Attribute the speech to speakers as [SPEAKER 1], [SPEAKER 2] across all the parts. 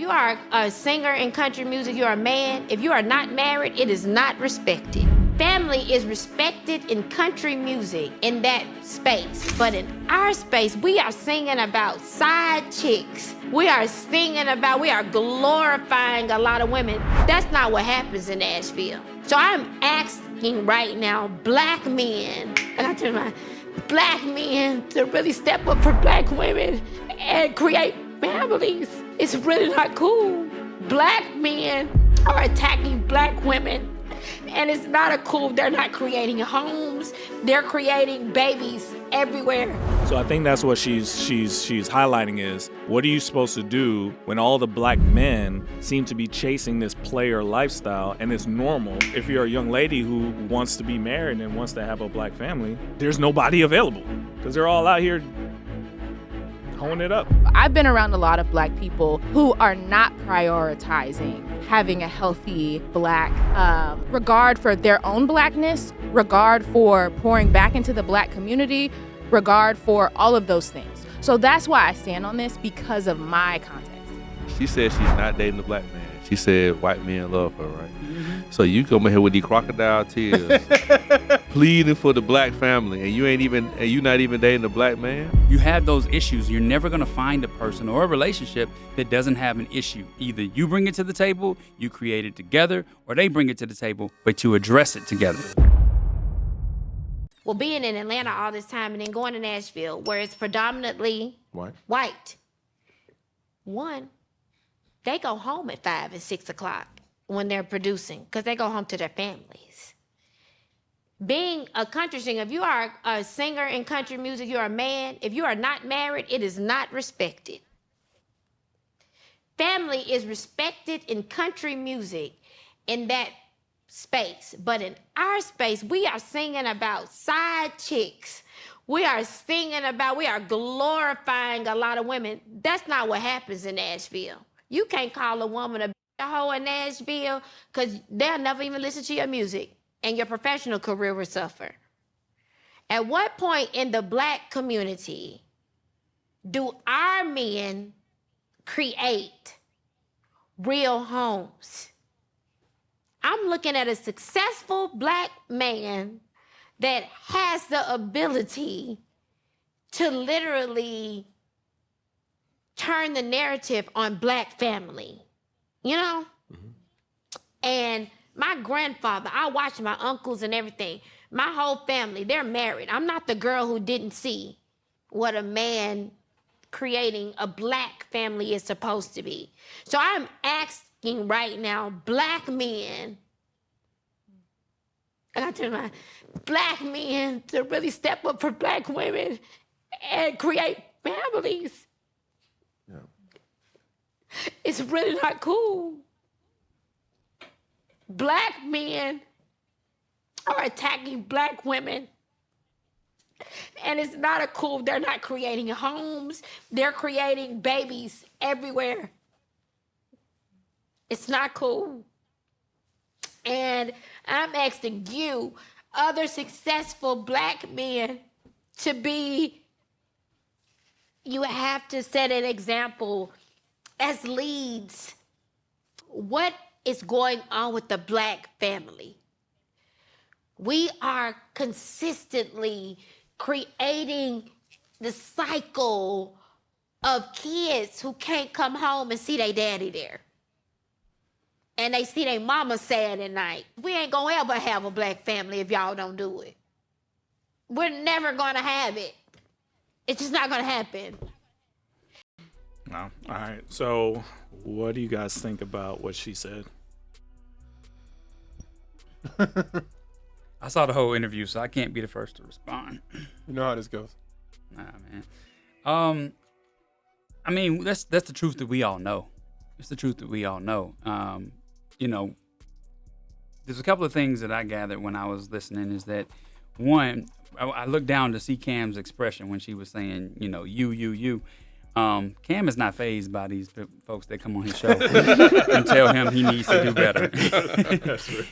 [SPEAKER 1] you are a singer in country music, you're a man. If you are not married, it is not respected. Family is respected in country music in that space. But in our space, we are singing about side chicks. We are glorifying a lot of women. That's not what happens in Nashville. So I'm asking right now, black men, black men to really step up for black women and create families. It's really not cool. Black men are attacking black women, and it's not cool. They're not creating homes. They're creating babies everywhere.
[SPEAKER 2] So I think that's what she's highlighting is, what are you supposed to do when all the black men seem to be chasing this player lifestyle and it's normal? If you're a young lady who wants to be married and wants to have a black family, there's nobody available because they're all out here honing it up.
[SPEAKER 3] I've been around a lot of black people who are not prioritizing having a healthy black regard for their own blackness, regard for pouring back into the black community, regard for all of those things. So that's why I stand on this, because of my context.
[SPEAKER 4] She said she's not dating a black man. She said white men love her, right? Mm-hmm. So you come in here with these crocodile tears, pleading for the black family, and you're not even dating a black man?
[SPEAKER 5] You have those issues. You're never gonna find a person or a relationship that doesn't have an issue. Either you bring it to the table, you create it together, or they bring it to the table, but you address it together.
[SPEAKER 1] Well, being in Atlanta all this time and then going to Nashville, where it's predominantly white. One, they go home at 5 and 6 o'clock when they're producing, because they go home to their families. Being a country singer, if you are a singer in country music, you're a man. If you are not married, it is not respected. Family is respected in country music in that space. But in our space, we are singing about side chicks. We are glorifying a lot of women. That's not what happens in Nashville. You can't call a woman a hoe in Nashville because they'll never even listen to your music and your professional career will suffer. At what point in the black community do our men create real homes? I'm looking at a successful black man that has the ability to literally turn the narrative on black family, you know? Mm-hmm. And my grandfather, I watched my uncles and everything. My whole family, they're married. I'm not the girl who didn't see what a man creating a black family is supposed to be. So I'm asking right now, black men, black men to really step up for black women and create families. Yeah. It's really not cool. Black men are attacking black women. And it's not cool. They're not creating homes. They're creating babies everywhere. It's not cool. And I'm asking you, other successful black men, you have to set an example as leads. What is going on with the black family? We are consistently creating the cycle of kids who can't come home and see their daddy there. And they see their mama sad at night. We ain't gonna ever have a black family if y'all don't do it. We're never gonna have it. It's just not gonna happen.
[SPEAKER 2] No. All right. So what do you guys think about what she said?
[SPEAKER 5] I saw the whole interview, so I can't be the first to respond.
[SPEAKER 6] You know how this goes.
[SPEAKER 5] Nah, man. I mean, that's the truth that we all know. It's the truth that we all know. You know, there's a couple of things that I gathered when I was listening is that, one, I looked down to see Cam's expression when she was saying, you know, you. Cam is not fazed by these folks that come on his show and tell him he needs to do better.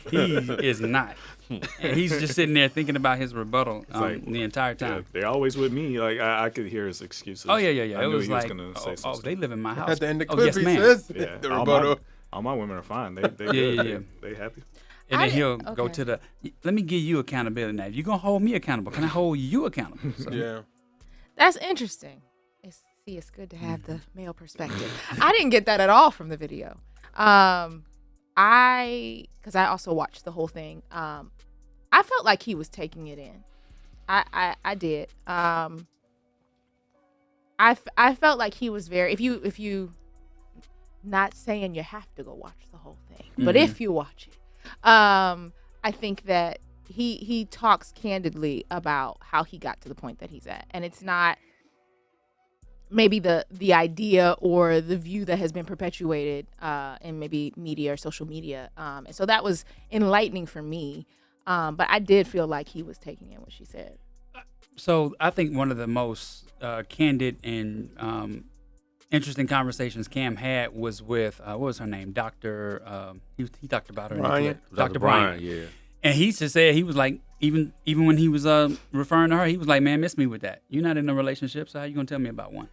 [SPEAKER 5] He is not. And he's just sitting there thinking about his rebuttal the entire time.
[SPEAKER 2] Yeah, they're always with me. Like I could hear his excuses.
[SPEAKER 5] Oh, yeah.
[SPEAKER 2] I
[SPEAKER 5] It
[SPEAKER 2] knew
[SPEAKER 5] was
[SPEAKER 2] he
[SPEAKER 5] like,
[SPEAKER 2] gonna say some stuff.
[SPEAKER 5] they live in my house.
[SPEAKER 6] At the end of the
[SPEAKER 5] Oh,
[SPEAKER 6] clip,
[SPEAKER 5] yes,
[SPEAKER 6] he
[SPEAKER 5] ma'am.
[SPEAKER 6] says
[SPEAKER 2] Yeah,
[SPEAKER 6] the rebuttal.
[SPEAKER 2] all my women are fine. They
[SPEAKER 5] Yeah.
[SPEAKER 2] They happy.
[SPEAKER 5] And then he'll
[SPEAKER 3] okay.
[SPEAKER 5] go to let me give you accountability now. If you're going to hold me accountable, can I hold you accountable? So,
[SPEAKER 6] Yeah.
[SPEAKER 3] That's interesting. It's good to have the male perspective. I didn't get that at all from the video. Because I also watched the whole thing. I felt like he was taking it in. I did. I felt like he was very. If you, not saying you have to go watch the whole thing, but if you watch it, I think that he talks candidly about how he got to the point that he's at, and it's not maybe the idea or the view that has been perpetuated in maybe media or social media. And so that was enlightening for me. But I did feel like he was taking in what she said.
[SPEAKER 5] So I think one of the most candid and interesting conversations Cam had was with, what was her name? Dr. He talked about her.
[SPEAKER 6] Brian.
[SPEAKER 5] Dr. Brian.
[SPEAKER 4] Yeah.
[SPEAKER 5] And he just said, he was like, even when he was referring to her, he was like, man, miss me with that. You're not in a relationship, so how you going to tell me about one?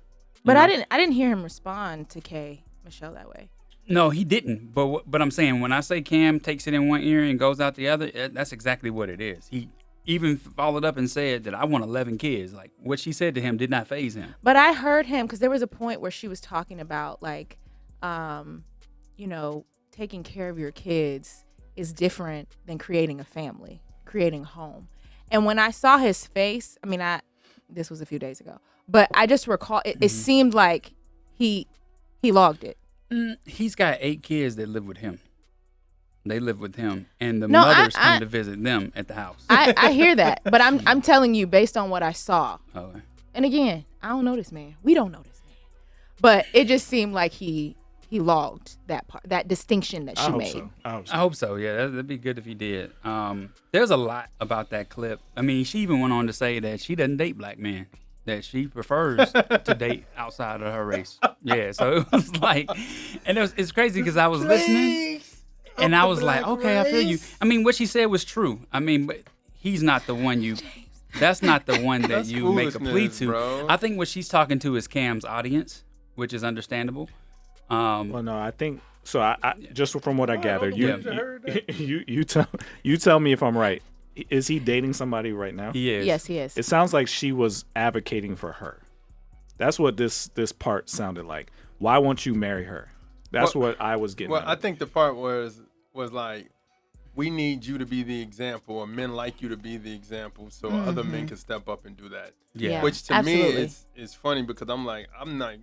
[SPEAKER 3] But I didn't hear him respond to Kay Michelle that way.
[SPEAKER 5] No, he didn't. But I'm saying, when I say Cam takes it in one ear and goes out the other, that's exactly what it is. He even followed up and said that I want 11 kids. Like, what she said to him did not faze him.
[SPEAKER 3] But I heard him, because there was a point where she was talking about, like, taking care of your kids is different than creating a family, creating a home. And when I saw his face, I mean, this was a few days ago, but I just recall it seemed like he logged it.
[SPEAKER 5] He's got 8 kids that live with him. They live with him, and the mothers come to visit them at the house.
[SPEAKER 3] I hear that, but I'm telling you based on what I saw.
[SPEAKER 5] Okay.
[SPEAKER 3] And again, I don't know this man. We don't know this man, but it just seemed like he logged that part, that distinction that she made.
[SPEAKER 2] I
[SPEAKER 5] hope so. Yeah, that'd be good if he did. There's a lot about that clip. I mean, she even went on to say that she doesn't date black men, that she prefers to date outside of her race. Yeah, so it was like, and it's crazy because I was listening, and I was like, okay, I feel you. I mean, what she said was true. I mean, but he's not the one you. That's not the one that you make a plea to.
[SPEAKER 6] Bro.
[SPEAKER 5] I think what she's talking to is Cam's audience, which is understandable.
[SPEAKER 2] Well, no, I think so. I just from what I gathered, you tell me if I'm right. Is he dating somebody right now?
[SPEAKER 5] He is.
[SPEAKER 3] Yes, he is.
[SPEAKER 2] It sounds like she was advocating for her. That's what this part sounded like. Why won't you marry her? That's what I was getting.
[SPEAKER 6] Well,
[SPEAKER 2] at.
[SPEAKER 6] I think the part was like, we need you to be the example, or men like you to be the example, so other men can step up and do that.
[SPEAKER 5] Yeah.
[SPEAKER 6] Which to
[SPEAKER 3] absolutely.
[SPEAKER 6] me is funny, because I'm like, I'm not.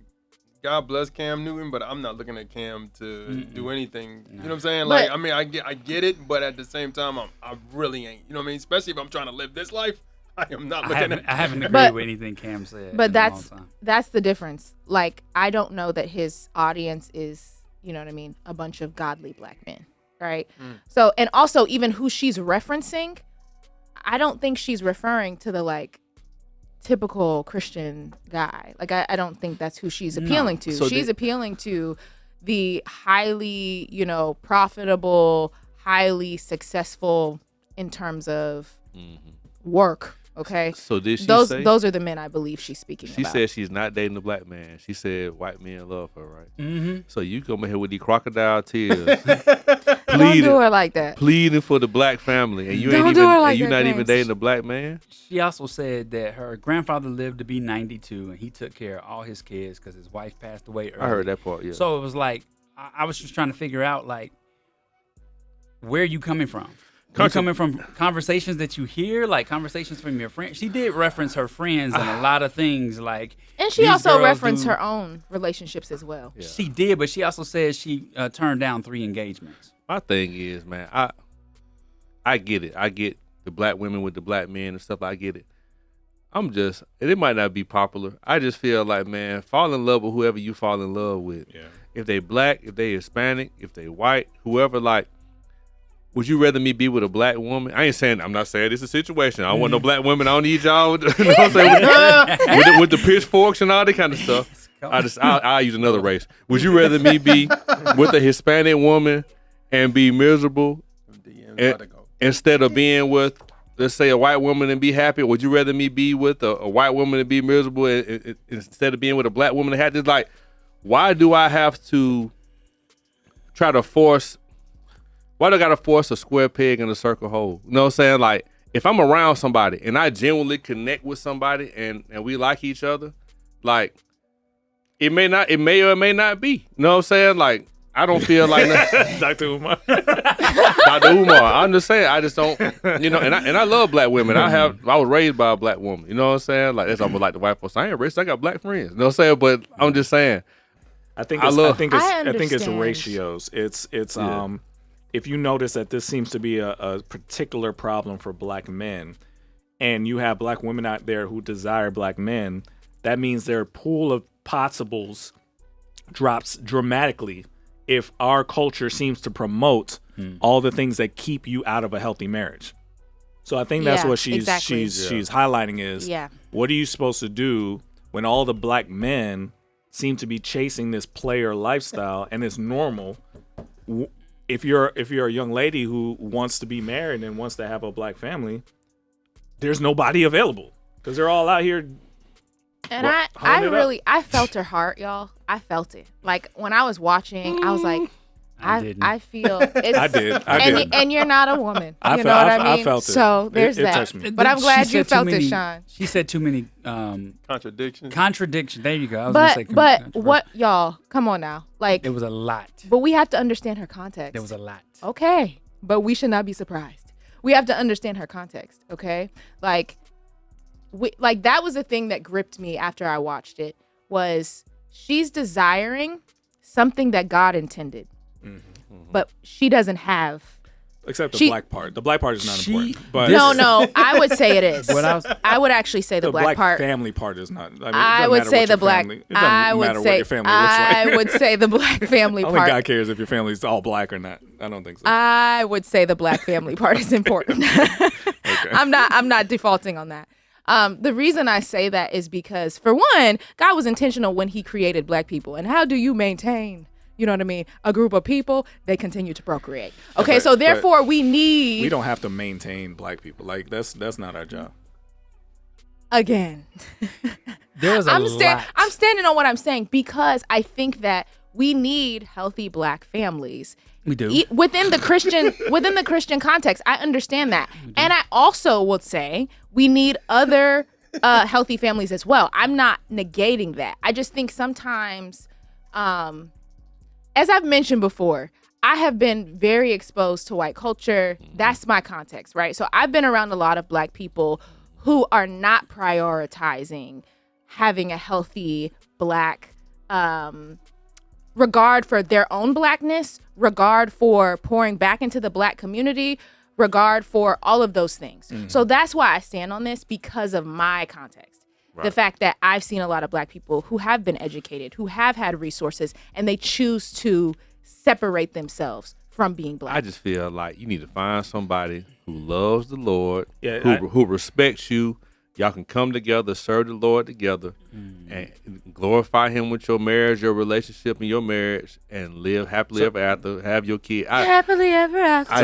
[SPEAKER 6] God bless Cam Newton, but I'm not looking at Cam to do anything. You know what I'm saying? Like, I mean, I get it, but at the same time, I really ain't. You know what I mean? Especially if I'm trying to live this life, I am not looking at.
[SPEAKER 5] I haven't agreed with anything Cam said.
[SPEAKER 3] But
[SPEAKER 5] in a long time.
[SPEAKER 3] that's the difference. Like, I don't know that his audience is, you know what I mean, a bunch of godly black men, right? So, and also even who she's referencing, I don't think she's referring to the like typical Christian guy. Like, I don't think that's who she's appealing to.
[SPEAKER 4] So
[SPEAKER 3] she's appealing to the highly, profitable, highly successful in terms of work. Okay.
[SPEAKER 4] So did she
[SPEAKER 3] those
[SPEAKER 4] say?
[SPEAKER 3] Those are the men I believe she's speaking
[SPEAKER 4] She
[SPEAKER 3] about.
[SPEAKER 4] said she's not dating a black man. She said white men love her, right?
[SPEAKER 5] Mm-hmm.
[SPEAKER 4] So you come in here with these crocodile tears,
[SPEAKER 3] Don't do her like that.
[SPEAKER 4] pleading for the black family, and you
[SPEAKER 3] Don't
[SPEAKER 4] ain't
[SPEAKER 3] do
[SPEAKER 4] even,
[SPEAKER 3] her like
[SPEAKER 4] and you
[SPEAKER 3] that,
[SPEAKER 4] not even
[SPEAKER 3] James.
[SPEAKER 4] dating a black man.
[SPEAKER 5] She also said that her grandfather lived to be 92, and he took care of all his kids because his wife passed away early.
[SPEAKER 4] I heard that part. Yeah.
[SPEAKER 5] So it was like, I was just trying to figure out, like, where are you coming from? You coming from conversations that you hear, like conversations from your friends? She did reference her friends and a lot of things, like.
[SPEAKER 3] And she
[SPEAKER 5] these
[SPEAKER 3] also
[SPEAKER 5] girls
[SPEAKER 3] referenced
[SPEAKER 5] do-
[SPEAKER 3] her own relationships as well.
[SPEAKER 4] Yeah.
[SPEAKER 5] She did, but she also said she turned down 3 engagements.
[SPEAKER 4] My thing is, man, I get it. I get the black women with the black men and stuff. I get it. And it might not be popular. I just feel like, man, fall in love with whoever you fall in love with.
[SPEAKER 2] Yeah.
[SPEAKER 4] If they black, if they Hispanic, if they white, whoever, like, would you rather me be with a black woman? I'm not saying this is a situation. I don't want no black women. I don't need y'all. You know what I'm saying? With the pitchforks and all that kind of stuff. I'll use another race. Would you rather me be with a Hispanic woman and be miserable instead of being with, let's say, a white woman and be happy? Would you rather me be with a white woman and be miserable instead of being with a black woman and have this? Like, why do I have to try to force? Why do I gotta force a square peg in a circle hole? You know what I'm saying? Like, if I'm around somebody and I genuinely connect with somebody and we like each other, like, it may or may not be. You know what I'm saying? Like, I don't feel like
[SPEAKER 2] Dr. Umar.
[SPEAKER 4] Dr. Umar. I'm just saying, I just don't, and I love black women. I was raised by a black woman. You know what I'm saying? Like, that's almost like the white folks. I ain't racist. I got black friends. You know what I'm saying? But I'm just saying.
[SPEAKER 2] I think it's ratios. It's if you notice that this seems to be a particular problem for black men, and you have black women out there who desire black men, that means their pool of possibles drops dramatically if our culture seems to promote all the things that keep you out of a healthy marriage. So I think that's what she's highlighting is what are you supposed to do when all the black men seem to be chasing this player lifestyle and it's normal? If you're a young lady who wants to be married and wants to have a black family, there's nobody available because they're all out here.
[SPEAKER 3] And I felt her heart, y'all. I felt it. Like, when I was watching, I was like, I feel it's,
[SPEAKER 2] I did.
[SPEAKER 3] And you're not a woman. You know what I mean?
[SPEAKER 2] I felt it.
[SPEAKER 3] So there's that.
[SPEAKER 2] Touched me.
[SPEAKER 3] But I'm glad you felt it, Sean.
[SPEAKER 5] She said too many
[SPEAKER 6] contradictions.
[SPEAKER 5] There you go. I was
[SPEAKER 3] but
[SPEAKER 5] gonna say
[SPEAKER 3] what, y'all? Come on now. Like,
[SPEAKER 5] there was a lot.
[SPEAKER 3] But we have to understand her context.
[SPEAKER 5] There was a lot.
[SPEAKER 3] Okay, but we should not be surprised. We have to understand her context. Okay, like that was the thing that gripped me after I watched it. Was she's desiring something that God intended. But she doesn't have.
[SPEAKER 2] Except the black part. The black part is not important. But
[SPEAKER 3] no, I would say it is. I would actually say the black part.
[SPEAKER 2] Family part is not. I mean,
[SPEAKER 3] I would say the black.
[SPEAKER 2] It doesn't matter what your family looks like.
[SPEAKER 3] I would say the black family part.
[SPEAKER 2] I don't think God cares if your family's all black or not. I don't think so.
[SPEAKER 3] I would say the black family part is important. Okay. I'm not defaulting on that. The reason I say that is because, for one, God was intentional when he created black people. And how do you maintain, you know what I mean, a group of people? They continue to procreate. Okay, so therefore we
[SPEAKER 2] don't have to maintain black people. Like, that's not our job.
[SPEAKER 3] Again.
[SPEAKER 5] There was a lot.
[SPEAKER 3] I'm standing on what I'm saying because I think that we need healthy black families.
[SPEAKER 5] We do.
[SPEAKER 3] Within the Christian context, I understand that. And I also would say we need other healthy families as well. I'm not negating that. I just think sometimes, as I've mentioned before, I have been very exposed to white culture. That's my context, right? So I've been around a lot of black people who are not prioritizing having a healthy black regard for their own blackness, regard for pouring back into the black community, regard for all of those things. So that's why I stand on this, because of my context. Right. The fact that I've seen a lot of black people who have been educated, who have had resources, and they choose to separate themselves from being black.
[SPEAKER 4] I just feel like you need to find somebody who loves the Lord, who respects you. Y'all can come together, serve the Lord together, and glorify him with your marriage, your relationship, and your marriage, and live happily ever after. Have your kid.
[SPEAKER 3] Happily ever after.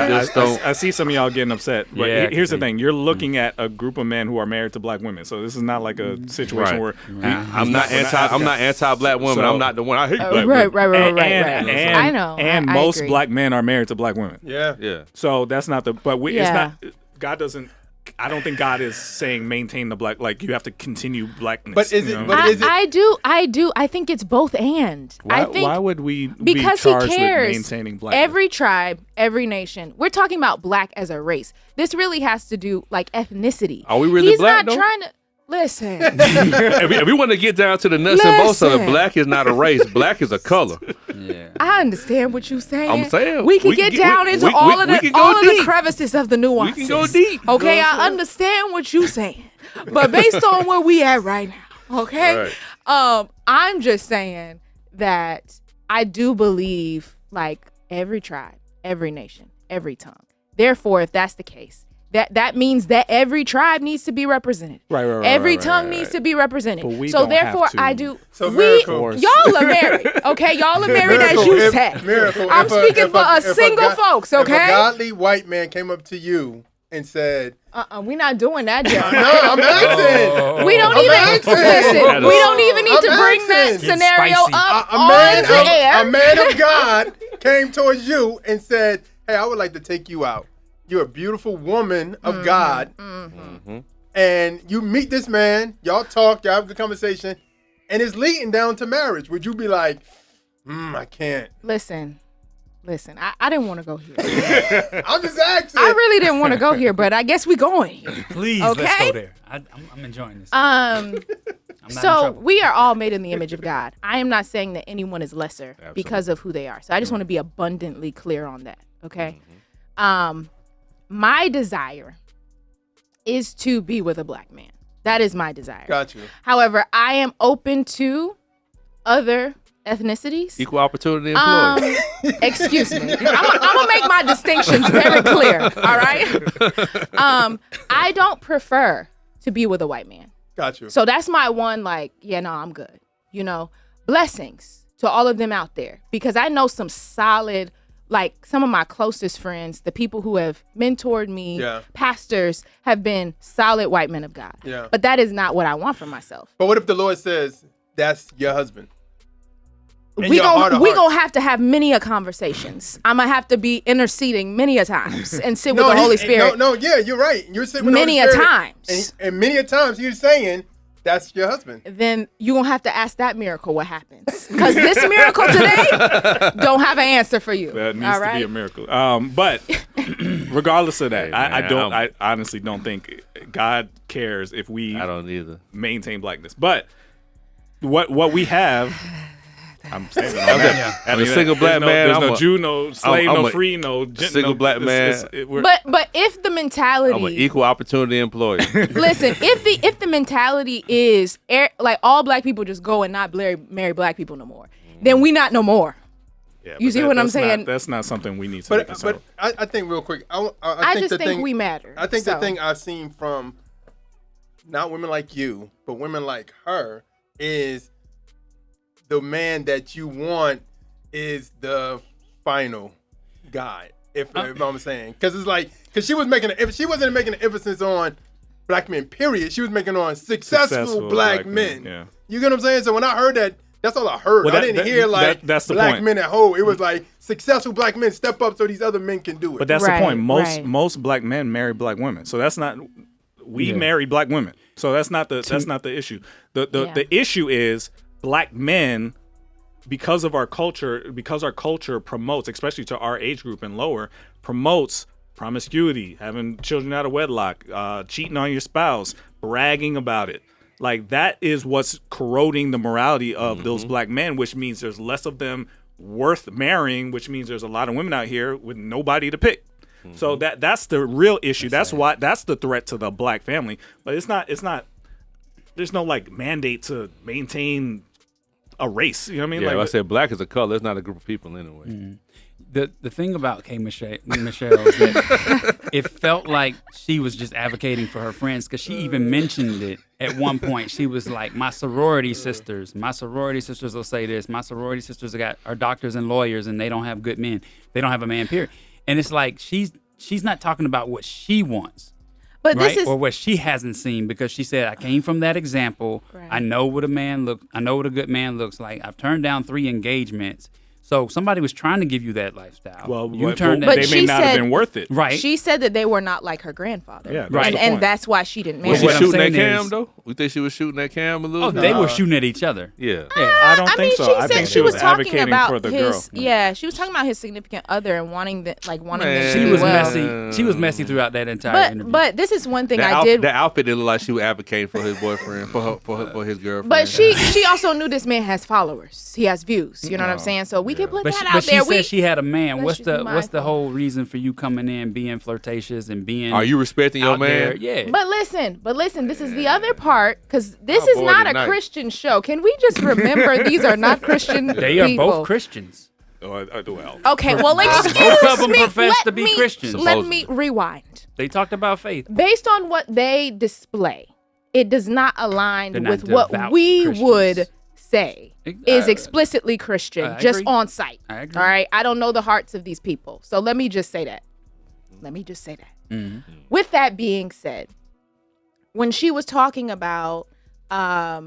[SPEAKER 2] I see some of y'all getting upset. But here's the thing: you're looking at a group of men who are married to black women. So this is not like a situation where
[SPEAKER 4] I'm not anti-black women. I'm not the one. I hate black women.
[SPEAKER 3] Right. I know.
[SPEAKER 2] And most black men are married to black women.
[SPEAKER 6] Yeah.
[SPEAKER 2] So that's not the. But it's not. God doesn't. I don't think God is saying maintain the black, like you have to continue blackness.
[SPEAKER 6] But is it?
[SPEAKER 3] I do. I think it's both and.
[SPEAKER 2] Why would we be charged with maintaining blackness?
[SPEAKER 3] Every tribe, every nation. We're talking about black as a race. This really has to do like ethnicity.
[SPEAKER 4] Are we really black?
[SPEAKER 3] He's not trying to. Listen.
[SPEAKER 4] If we want to get down to the nuts and bolts of it, black is not a race. Black is a color.
[SPEAKER 3] Yeah. I understand what you're saying.
[SPEAKER 4] I'm saying
[SPEAKER 3] we can get down into all of the crevices of the nuances.
[SPEAKER 4] We can go deep.
[SPEAKER 3] Okay, I understand what you're saying, but based on where we at right now, okay, right. I'm just saying that I do believe like every tribe, every nation, every tongue, Therefore, if that's the case, that means that every tribe needs to be represented.
[SPEAKER 2] Right.
[SPEAKER 3] Every tongue needs to be represented.
[SPEAKER 2] But we
[SPEAKER 3] so
[SPEAKER 2] don't
[SPEAKER 3] therefore,
[SPEAKER 2] have to.
[SPEAKER 3] I do.
[SPEAKER 6] So
[SPEAKER 3] Y'all are married, okay? Y'all are married as you said. I'm speaking for us single folks, okay?
[SPEAKER 6] If a godly white man came up to you and said,
[SPEAKER 3] we're not doing that, John.
[SPEAKER 6] "No, I'm asking."
[SPEAKER 3] We don't listen. We don't even need to bring that scenario up on the air.
[SPEAKER 6] A man of God came towards you and said, "Hey, I would like to take you out. You're a beautiful woman of God." And you meet this man, y'all talk, y'all have a good conversation, and it's leading down to marriage. Would you be like, I can't?
[SPEAKER 3] Listen, I didn't want to go here.
[SPEAKER 6] I'm just asking.
[SPEAKER 3] I really didn't want to go here, but I guess we going here.
[SPEAKER 5] Please,
[SPEAKER 3] Okay?
[SPEAKER 5] let's go there. I'm enjoying this.
[SPEAKER 3] Um,
[SPEAKER 5] I'm not in
[SPEAKER 3] so
[SPEAKER 5] trouble.
[SPEAKER 3] we are all made in the image of God. I am not saying that anyone is lesser because of who they are. So I just want to be abundantly clear on that. Okay. My desire is to be with a black man. That is my desire.
[SPEAKER 6] Got you.
[SPEAKER 3] However, I am open to ethnicities.
[SPEAKER 4] Equal opportunity employee.
[SPEAKER 3] Excuse me. I'm gonna make my distinctions very clear. All right. I don't prefer to be with a white man.
[SPEAKER 6] Got you.
[SPEAKER 3] So that's my one. I'm good. Blessings to all of them out there, because I know some solid. Some of my closest friends, the people who have mentored me, pastors, have been solid white men of God.
[SPEAKER 6] Yeah.
[SPEAKER 3] But that is not what I want for myself.
[SPEAKER 6] But what if the Lord says that's your husband?
[SPEAKER 3] We gonna have to have many a conversations. I'm gonna have to be interceding many a times and sit with the Holy Spirit.
[SPEAKER 6] Yeah, you're right. You're sitting with
[SPEAKER 3] many
[SPEAKER 6] the Holy
[SPEAKER 3] a
[SPEAKER 6] Spirit,
[SPEAKER 3] times.
[SPEAKER 6] and many a times you're saying that's your husband.
[SPEAKER 3] Then you're gonna have to ask that miracle what happens, because this miracle today don't have an answer for you.
[SPEAKER 2] That needs to be a miracle. But regardless of that, I honestly don't think God cares if we
[SPEAKER 4] I don't either.
[SPEAKER 2] maintain blackness. But what we have, I'm saying that.
[SPEAKER 4] As a single black man,
[SPEAKER 2] there's
[SPEAKER 4] I'm
[SPEAKER 2] no
[SPEAKER 4] a
[SPEAKER 2] Jew, no slave,
[SPEAKER 4] I'm
[SPEAKER 2] no
[SPEAKER 4] a
[SPEAKER 2] free, no
[SPEAKER 4] single black man.
[SPEAKER 3] But if the mentality,
[SPEAKER 4] I'm an equal opportunity employee.
[SPEAKER 3] listen, if the mentality is all black people just go and not marry black people no more, then we not no more.
[SPEAKER 2] Yeah,
[SPEAKER 3] you see what I'm saying?
[SPEAKER 2] That's not something we need to consider.
[SPEAKER 6] But I think real quick,
[SPEAKER 3] I just think we matter.
[SPEAKER 6] I think the thing I've seen from not women like you, but women like her, is the man that you want is the final guy. If I'm saying, because she was if she wasn't making an emphasis on black men, period. She was making on successful black men.
[SPEAKER 2] Yeah.
[SPEAKER 6] You get what I'm saying? So when I heard that, that's all I heard.
[SPEAKER 2] Well,
[SPEAKER 6] I didn't hear
[SPEAKER 2] that's the
[SPEAKER 6] black
[SPEAKER 2] point.
[SPEAKER 6] men at home. It was like successful black men step up so these other men can do it.
[SPEAKER 2] But that's
[SPEAKER 3] Right,
[SPEAKER 2] the point.
[SPEAKER 3] right.
[SPEAKER 2] Most black men marry black women. So that's not marry black women. So that's not the issue. The issue is black men, because our culture promotes, especially to our age group and lower, promotes promiscuity, having children out of wedlock, cheating on your spouse, bragging about it. Like, that is what's corroding the morality of those black men, which means there's less of them worth marrying, which means there's a lot of women out here with nobody to pick. So that's the real issue. That's the threat to the black family. But it's not there's no mandate to maintain a race. You know what I mean?
[SPEAKER 4] Yeah, I said black is a color. It's not a group of people anyway.
[SPEAKER 5] Mm-hmm. The thing about K. Michelle is that it felt like she was just advocating for her friends, because she even mentioned it at one point. She was like, my sorority sisters will say this. My sorority sisters are doctors and lawyers, and they don't have good men. They don't have a man, period. And it's like she's not talking about what she wants.
[SPEAKER 3] But
[SPEAKER 5] right?
[SPEAKER 3] this is,
[SPEAKER 5] or what she hasn't seen, because she said, I came from that example.
[SPEAKER 3] Right.
[SPEAKER 5] I know what a good man looks like. I've turned down 3 engagements. So somebody was trying to give you that lifestyle.
[SPEAKER 2] Well,
[SPEAKER 3] But
[SPEAKER 2] they
[SPEAKER 3] she
[SPEAKER 2] may not
[SPEAKER 3] said-
[SPEAKER 2] have been worth it.
[SPEAKER 5] right.
[SPEAKER 3] she said that they were not like her grandfather.
[SPEAKER 2] Yeah, that's
[SPEAKER 5] Right.
[SPEAKER 2] the
[SPEAKER 3] And
[SPEAKER 2] point.
[SPEAKER 3] that's why she didn't marry
[SPEAKER 4] Was she
[SPEAKER 5] what I'm
[SPEAKER 4] shooting at
[SPEAKER 5] saying
[SPEAKER 4] Cam
[SPEAKER 5] is-
[SPEAKER 4] though? We think she was shooting at Cam a little.
[SPEAKER 5] Oh, they were shooting at each other.
[SPEAKER 4] Yeah.
[SPEAKER 2] I don't think so.
[SPEAKER 3] She
[SPEAKER 2] I
[SPEAKER 3] said
[SPEAKER 2] think
[SPEAKER 3] she was talking
[SPEAKER 2] advocating
[SPEAKER 3] about
[SPEAKER 2] for the
[SPEAKER 3] his.
[SPEAKER 2] girl.
[SPEAKER 3] Yeah, she was talking about his significant other and wanting them
[SPEAKER 4] Man.
[SPEAKER 3] to
[SPEAKER 5] She
[SPEAKER 3] do
[SPEAKER 5] was
[SPEAKER 3] well.
[SPEAKER 5] messy. She was messy throughout that entire interview.
[SPEAKER 3] But this is one thing
[SPEAKER 4] That
[SPEAKER 3] I did.
[SPEAKER 4] That outfit didn't look like she was advocating for his boyfriend, for his girlfriend.
[SPEAKER 3] But she also knew this man has followers. He has views. You know what I'm saying? So we can put
[SPEAKER 5] But
[SPEAKER 3] that
[SPEAKER 5] she,
[SPEAKER 3] out
[SPEAKER 5] but she
[SPEAKER 3] there.
[SPEAKER 5] said she had a man.
[SPEAKER 3] Let's
[SPEAKER 5] What's
[SPEAKER 3] just be
[SPEAKER 5] the
[SPEAKER 3] mindful.
[SPEAKER 5] whole reason for you coming in, being flirtatious and being?
[SPEAKER 4] Are you respecting your
[SPEAKER 5] out there?
[SPEAKER 4] man?
[SPEAKER 5] Yeah.
[SPEAKER 3] But listen, this is the other part, because this
[SPEAKER 4] Oh,
[SPEAKER 3] is
[SPEAKER 4] boy,
[SPEAKER 3] not a
[SPEAKER 4] tonight.
[SPEAKER 3] Christian show. Can we just remember these are not Christian
[SPEAKER 5] they are
[SPEAKER 3] people?
[SPEAKER 5] both Christians.
[SPEAKER 2] Well.
[SPEAKER 3] Okay, well, excuse
[SPEAKER 5] Both of them
[SPEAKER 3] me.
[SPEAKER 5] profess to be Christians.
[SPEAKER 3] Let me rewind.
[SPEAKER 5] They talked about faith.
[SPEAKER 3] Based on what they display, it does not align
[SPEAKER 5] They're not
[SPEAKER 3] with what
[SPEAKER 5] devout
[SPEAKER 3] we
[SPEAKER 5] Christians.
[SPEAKER 3] would say is explicitly Christian,
[SPEAKER 5] I
[SPEAKER 3] just
[SPEAKER 5] agree.
[SPEAKER 3] on sight.
[SPEAKER 5] I agree.
[SPEAKER 3] All right? I don't know the hearts of these people. So let me just say that.
[SPEAKER 5] Mm-hmm.
[SPEAKER 3] With that being said, when she was talking about, black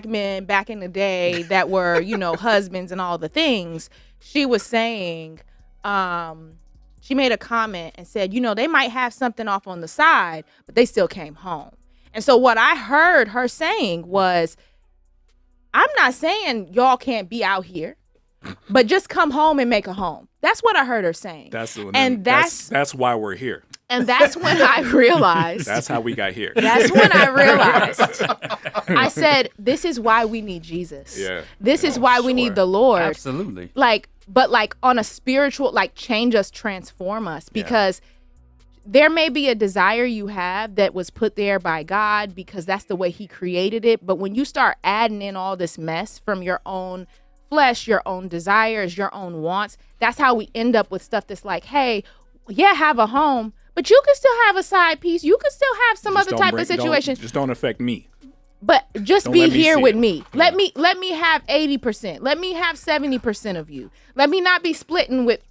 [SPEAKER 3] men back in the day that were, husbands and all the things, she was saying, she made a comment and said, they might have something off on the side, but they still came home. And so what I heard her saying was, I'm not saying y'all can't be out here, but just come home and make a home. That's what I heard her saying.
[SPEAKER 2] That's why we're here.
[SPEAKER 3] And that's when I realized.
[SPEAKER 2] That's how we got here.
[SPEAKER 3] That's when I realized. I said, this is why we need Jesus.
[SPEAKER 2] Yeah.
[SPEAKER 3] This is why we need the Lord.
[SPEAKER 5] Absolutely.
[SPEAKER 3] But on a spiritual, change us, transform us. Because there may be a desire you have that was put there by God because that's the way he created it. But when you start adding in all this mess from your own flesh, your own desires, your own wants, that's how we end up with stuff that's like, hey, have a home, but you can still have a side piece. You can still have some other type of situation.
[SPEAKER 2] Just don't affect me.
[SPEAKER 3] But just be here with me.
[SPEAKER 2] Yeah.
[SPEAKER 3] Let me have 80%. Let me have 70% of you. Let me not be splitting with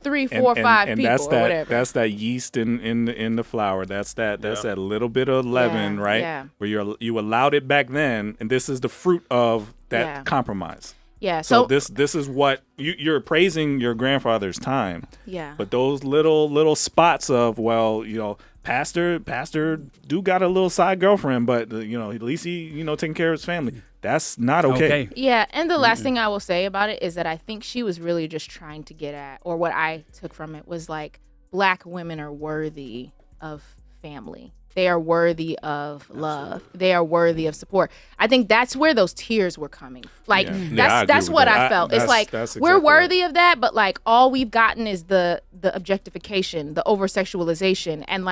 [SPEAKER 3] 3, 4, 5 people
[SPEAKER 2] that's
[SPEAKER 3] or
[SPEAKER 2] that,
[SPEAKER 3] whatever.
[SPEAKER 2] That's that yeast in the flour. That's that little bit of leaven, right?
[SPEAKER 3] Yeah.
[SPEAKER 2] Where you allowed it back then, and this is the fruit of that compromise.
[SPEAKER 3] Yeah.
[SPEAKER 2] So this is what you're praising your grandfather's time.
[SPEAKER 3] Yeah.
[SPEAKER 2] But those little spots of, Pastor do got a little side girlfriend, but at least he taking care of his family. That's not okay.
[SPEAKER 3] Yeah, and the last thing I will say about it is that I think she was really just trying to get at, or what I took from it was black women are worthy of family. They are worthy of love. They are worthy of support. I think that's where those tears were coming. That's what I felt. It's exactly we're worthy of that, but all we've gotten is the objectification, the over sexualization, and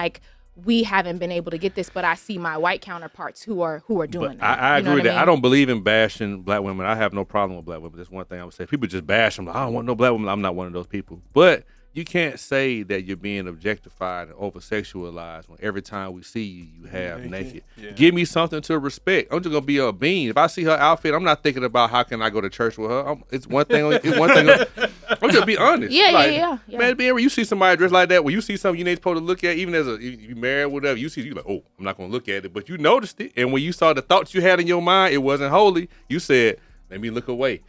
[SPEAKER 3] we haven't been able to get this. But I see my white counterparts who are doing that.
[SPEAKER 4] I agree with that. I don't believe in bashing black women. I have no problem with black women. That's one thing I would say. If people just bash them, I don't want no black women. I'm not one of those people. But you can't say that you're being objectified and over-sexualized when every time we see you, you have naked. Yeah. Give me something to respect. I'm just going to be a bean. If I see her outfit, I'm not thinking about how can I go to church with her. It's one thing. I'm just be honest.
[SPEAKER 3] Yeah.
[SPEAKER 4] Man, you see somebody dressed like that, when you see something you ain't supposed to look at, even as you married, whatever, you like, oh, I'm not going to look at it. But you noticed it. And when you saw the thoughts you had in your mind, it wasn't holy. You said, let me look away.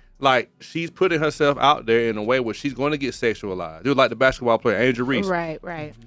[SPEAKER 4] She's putting herself out there in a way where she's going to get sexualized. It was like the basketball player, Angel Reese.
[SPEAKER 3] Right.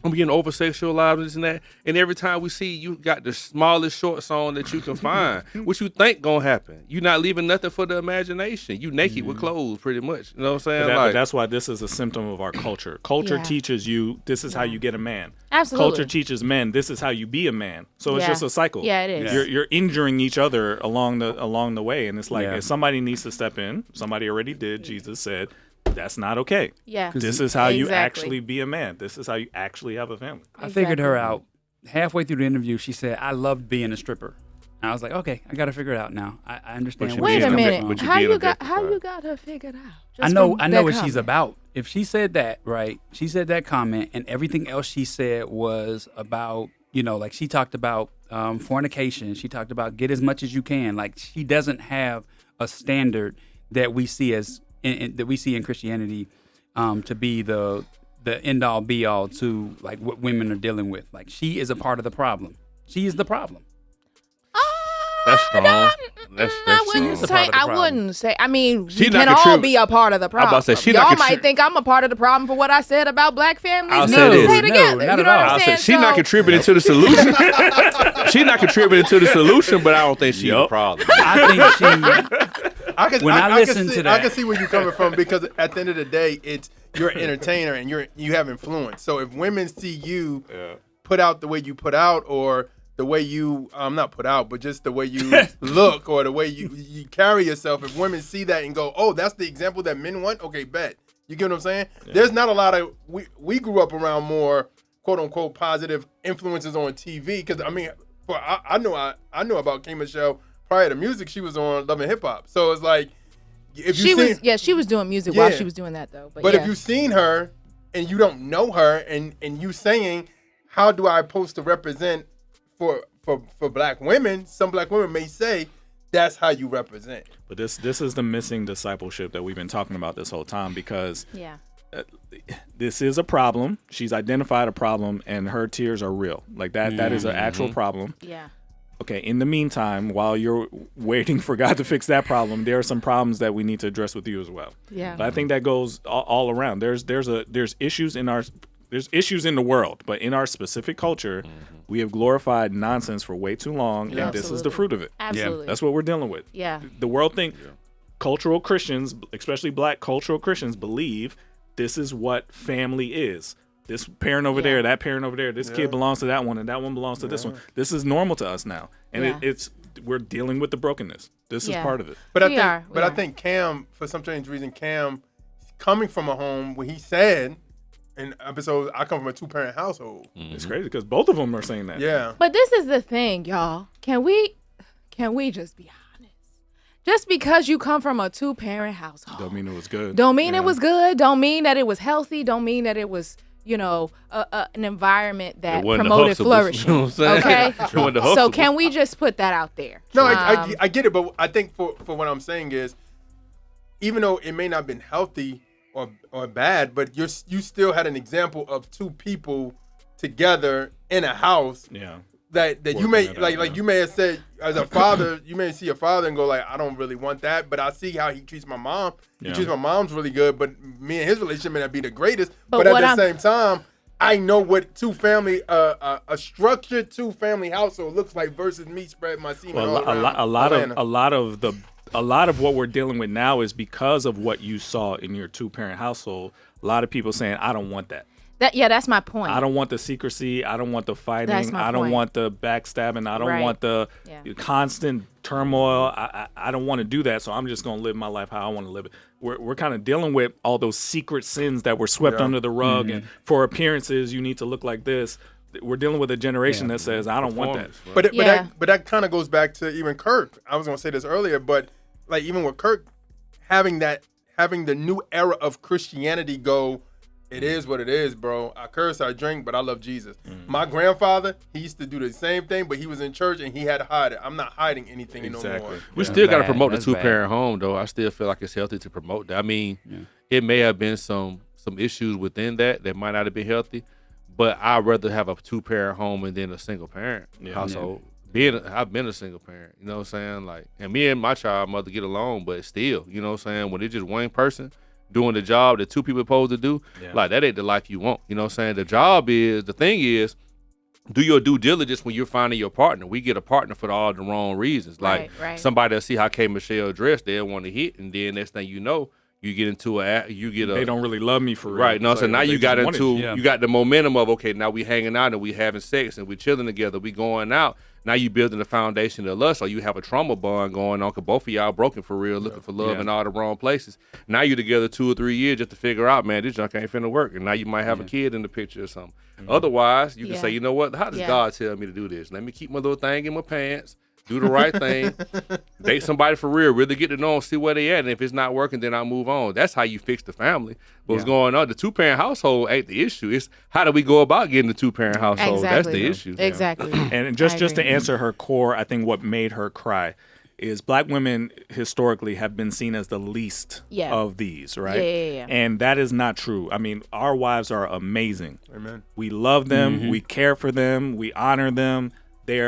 [SPEAKER 4] I'm getting over-sexualized and this and that. And every time we see you got the smallest shorts on that you can find, what you think going to happen? You're not leaving nothing for the imagination. You naked with clothes, pretty much. You know what I'm saying?
[SPEAKER 2] But that's why this is a symptom of our culture. Culture teaches you this is how you get a man.
[SPEAKER 3] Absolutely.
[SPEAKER 2] Culture teaches men this is how you be a man. So it's just a cycle.
[SPEAKER 3] Yeah, it is.
[SPEAKER 2] You're injuring each other along the way. And it's if somebody needs to step in, somebody already did. Jesus said, that's not okay.
[SPEAKER 3] Yeah.
[SPEAKER 2] This is how you actually be a man. This is how you actually have a family.
[SPEAKER 5] I figured her out. Halfway through the interview, she said, I loved being a stripper. And I was like, okay, I got to figure it out now. I understand.
[SPEAKER 3] Wait a minute. How you got her figured out?
[SPEAKER 5] I know what she's about. If she said that, right, she said that comment, and everything else she said was about, she talked about fornication. She talked about get as much as you can. She doesn't have a standard that we see that we see in Christianity to be the end all be all to what women are dealing with. She is a part of the problem. She is the problem.
[SPEAKER 4] That's strong.
[SPEAKER 3] I wouldn't say. I mean,
[SPEAKER 4] She
[SPEAKER 3] we
[SPEAKER 4] not
[SPEAKER 3] can all
[SPEAKER 4] contribute-
[SPEAKER 3] be a part of the problem.
[SPEAKER 4] I'm about to say, she
[SPEAKER 3] Y'all
[SPEAKER 4] not
[SPEAKER 3] might think I'm a part of the problem for what I said about black families.
[SPEAKER 4] I'll
[SPEAKER 3] We
[SPEAKER 4] say
[SPEAKER 3] need to
[SPEAKER 4] this.
[SPEAKER 3] stay together.
[SPEAKER 5] No, not
[SPEAKER 3] you
[SPEAKER 5] at
[SPEAKER 3] know
[SPEAKER 5] all.
[SPEAKER 3] what I'm
[SPEAKER 4] I'll say
[SPEAKER 3] saying?
[SPEAKER 4] she's not contributing to the solution. She's not contributing to the solution, but I don't think she's the problem.
[SPEAKER 5] I think she.
[SPEAKER 6] I can see where you're coming from, because at the end of the day, you're an entertainer and you have influence. So if women see you put out the way you put out, or the way you not put out, but just the way you look, or the way you carry yourself, if women see that and go, oh, that's the example that men want, okay, bet. You get what I'm saying? Yeah. There's not a lot of we grew up around more quote unquote positive influences on TV, because I know about Kim Michelle prior to music. She was on Love and Hip Hop, so it's
[SPEAKER 3] she was doing music while she was doing that though. But
[SPEAKER 6] if you've seen her and you don't know her and you saying, how do I supposed to represent for black women? Some black women may say that's how you represent.
[SPEAKER 2] But this is the missing discipleship that we've been talking about this whole time, because this is a problem. She's identified a problem, and her tears are real. Like that is an actual problem.
[SPEAKER 3] Yeah.
[SPEAKER 2] Okay, in the meantime, while you're waiting for God to fix that problem, there are some problems that we need to address with you as well.
[SPEAKER 3] Yeah.
[SPEAKER 2] But I think that goes all around. There's issues in the world, but in our specific culture, we have glorified nonsense for way too long, and this is the fruit of it.
[SPEAKER 3] Absolutely.
[SPEAKER 2] That's what we're dealing with.
[SPEAKER 3] Yeah.
[SPEAKER 2] The world cultural Christians, especially black cultural Christians, believe this is what family is. This parent over there, that parent over there, this kid belongs to that one, and that one belongs to this one. This is normal to us now, and we're dealing with the brokenness. This is part of it.
[SPEAKER 6] But I think Cam, for some strange reason, Cam, coming from a home where he said in episodes, I come from a 2-parent household.
[SPEAKER 2] It's crazy because both of them are saying that.
[SPEAKER 6] Yeah.
[SPEAKER 3] But this is the thing, y'all. Can we just be honest? Just because you come from a 2-parent household
[SPEAKER 2] Don't mean it was good.
[SPEAKER 3] Don't mean it was good. Don't mean that it was healthy. Don't mean that it was, an environment that promoted flourishing.
[SPEAKER 4] You know what I'm saying?
[SPEAKER 3] Okay. So can we just put that out there?
[SPEAKER 6] No, I get it, but I think for what I'm saying is, even though it may not have been healthy or bad, but you still had an example of 2 people together in a house.
[SPEAKER 2] Yeah.
[SPEAKER 6] That you may like you may have said as a father, you may see a father and go like, I don't really want that, but I see how he treats my mom. He treats my mom's really good, but me and his relationship may not be the greatest. But at the same time, I know what a structured 2-family household looks like versus me spreading my semen all around.
[SPEAKER 2] A lot of what we're dealing with now is because of what you saw in your 2-parent household. A lot of people saying, I don't want that.
[SPEAKER 3] That's my point.
[SPEAKER 2] I don't want the secrecy. I don't want the fighting. I don't want the backstabbing. I don't want the constant turmoil. I don't want to do that. So I'm just going to live my life how I want to live it. We're kind of dealing with all those secret sins that were swept under the rug. And for appearances, you need to look like this. We're dealing with a generation that says, I don't want that.
[SPEAKER 6] But that kind of goes back to even Kirk. I was going to say this earlier, but like even with Kirk having the new era of Christianity go, it is what it is, bro. I curse, I drink, but I love Jesus. My grandfather, he used to do the same thing, but he was in church and he had to hide it. I'm not hiding anything no more.
[SPEAKER 4] We still got to promote the 2-parent home, though. I still feel like it's healthy to promote that. I mean, it may have been some issues within that might not have been healthy, but I'd rather have a 2-parent home and then a single-parent household. I've been a single parent, you know what I'm saying? Like, and me and my child mother get along, but still, you know what I'm saying? When it's just one person doing the job that 2 people supposed to do, like that ain't the life you want. You know what I'm saying? The thing is, do your due diligence when you're finding your partner. We get a partner for all the wrong reasons. Like somebody will see how K. Michelle dressed, they'll want to hit, and then next thing you know, you get they
[SPEAKER 2] don't really love me for real.
[SPEAKER 4] Right. No, so now you got you got the momentum of, okay, now we hanging out and we having sex and we chilling together, we going out. Now you building the foundation of lust, or you have a trauma bond going on because both of y'all broken for real, looking for love in all the wrong places. Now you together 2 or 3 years just to figure out, man, this junk ain't finna work. And now you might have a kid in the picture or something. Otherwise, you can say, you know what? How does God tell me to do this? Let me keep my little thing in my pants, do the right thing, date somebody for real, really get to know them, see where they at. And if it's not working, then I'll move on. That's how you fix the family. What's going on? The 2-parent household ain't the issue. It's how do we go about getting the 2-parent household?
[SPEAKER 3] Exactly.
[SPEAKER 4] That's the issue.
[SPEAKER 3] Exactly.
[SPEAKER 2] And just to answer her core, I think what made her cry is black women historically have been seen as the least of these, right?
[SPEAKER 3] Yeah.
[SPEAKER 2] And that is not true. I mean, our wives are amazing.
[SPEAKER 6] Amen.
[SPEAKER 2] We love them. We care for them. We honor them. They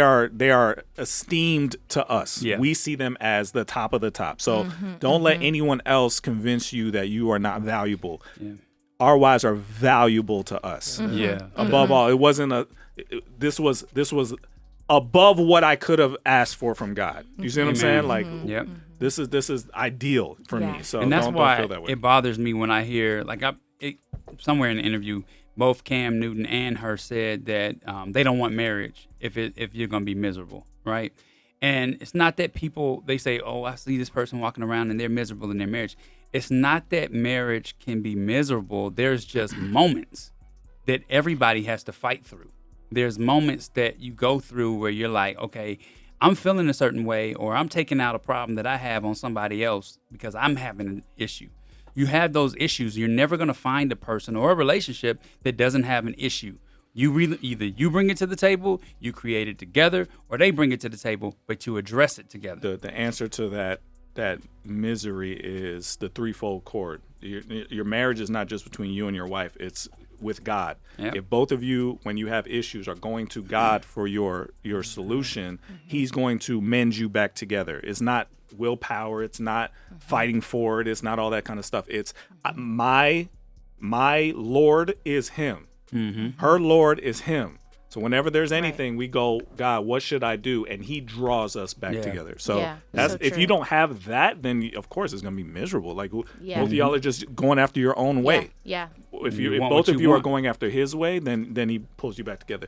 [SPEAKER 2] are esteemed to us. Yeah. We see them as the top of the top. So don't let anyone else convince you that you are not valuable. Yeah. Our wives are valuable to us.
[SPEAKER 5] Yeah.
[SPEAKER 2] Above all, it wasn't this was above what I could have asked for from God. You see what I'm saying? Like, this is ideal for me. So
[SPEAKER 5] and that's
[SPEAKER 2] don't
[SPEAKER 5] why
[SPEAKER 2] feel that way.
[SPEAKER 5] It bothers me when I hear somewhere in the interview, both Cam Newton and her said that they don't want marriage if you're going to be miserable, right? And it's not that they say, oh, I see this person walking around and they're miserable in their marriage. It's not that marriage can be miserable. There's just moments that everybody has to fight through. There's moments that you go through where you're like, okay, I'm feeling a certain way, or I'm taking out a problem that I have on somebody else because I'm having an issue. You have those issues. You're never going to find a person or a relationship that doesn't have an issue. Either you bring it to the table, you create it together, or they bring it to the table, but you address it together.
[SPEAKER 2] The answer to that misery is the threefold cord. Your marriage is not just between you and your wife. It's with God.
[SPEAKER 5] Yep.
[SPEAKER 2] If both of you, when you have issues, are going to God for your solution, he's going to mend you back together. It's not willpower. It's not fighting for it. It's not all that kind of stuff. It's my Lord is him. Her Lord is him. So whenever there's anything, we go, God, what should I do? And he draws us back together. So that's
[SPEAKER 3] so
[SPEAKER 2] if
[SPEAKER 3] true.
[SPEAKER 2] you don't have that, then of course it's going to be miserable. Like both of y'all are just going after your own way.
[SPEAKER 3] Yeah.
[SPEAKER 2] If
[SPEAKER 5] You
[SPEAKER 2] if
[SPEAKER 5] want
[SPEAKER 2] both
[SPEAKER 5] what
[SPEAKER 2] of
[SPEAKER 5] you
[SPEAKER 2] you are
[SPEAKER 5] want.
[SPEAKER 2] going after his way, then he pulls you back together.